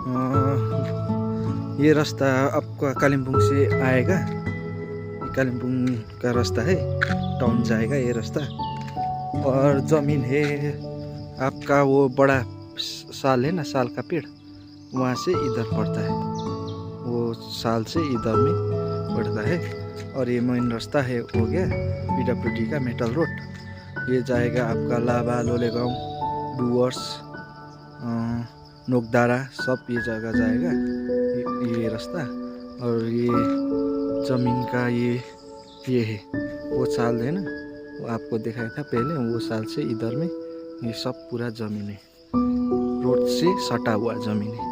ये रास्ता आपका कालिम्पोंग से आएगा, ये कालिम्पोंग का रास्ता है, टाउन जाएगा ये रास्ता। और ज़मीन है आपका वो बड़ा साल है ना, साल का पेड़, वहाँ से इधर पड़ता है, वो साल से इधर में पड़ता है। और ये मेन रास्ता है हो गया PWD का मेटल रोड, ये जाएगा आपका लाभा, लोलेगाउँ, डुवर्स, नोकडाँडा, सब ये जगह जाएगा ये रास्ता। और ये ज़मीन का ये है वो साल है ना, वो आपको दिखाया था पहले, वो साल से इधर में ये सब पूरा ज़मीन है, रोड से सटा हुआ ज़मीन है,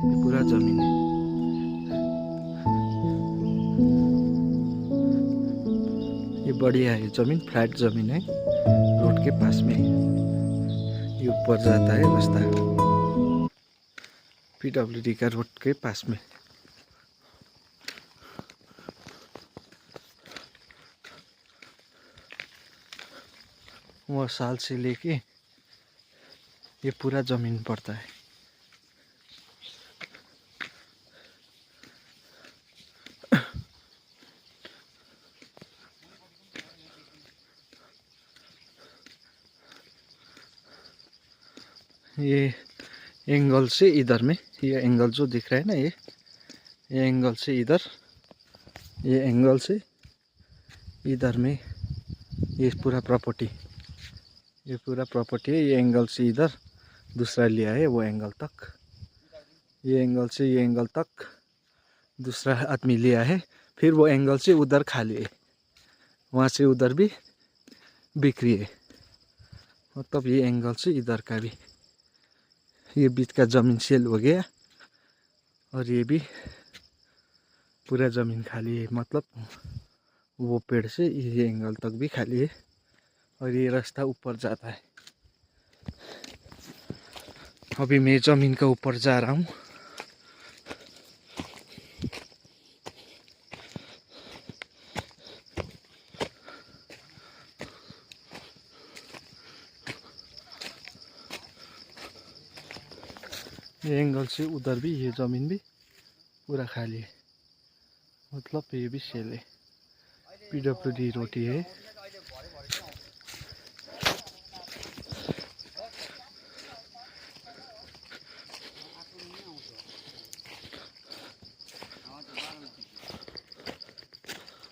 ये पूरा ज़मीन है। ये बढ़िया है ज़मीन, फ्लैट ज़मीन है, रोड के पास में ये ऊपर जाता है रास्ता, PWD का रोड के पास में। वो साल से लेके ये पूरा ज़मीन पड़ता है। ये एंगल से इधर में, ये एंगल जो दिख रहा है ना, ये एंगल से इधर, ये एंगल से इधर में ये पूरा प्रॉपर्टी, ये पूरा प्रॉपर्टी है। ये एंगल से इधर दूसरा लिया है, वो एंगल तक, ये एंगल से ये एंगल तक दूसरा आदमी लिया है। फिर वो एंगल से उधर खाली है, वहाँ से उधर भी बिक्री है, मतलब ये एंगल से इधर का भी, ये बीच का ज़मीन सेल हो गया और ये भी पूरा ज़मीन खाली है, मतलब वो पेड़ से ये एंगल तक भी खाली है। और ये रास्ता ऊपर जाता है। अभी मैं ज़मीन का ऊपर जा रहा हूँ। ये एंगल से उधर भी ये ज़मीन भी पूरा खाली है, मतलब ये भी सेल है, PWD रोटी है।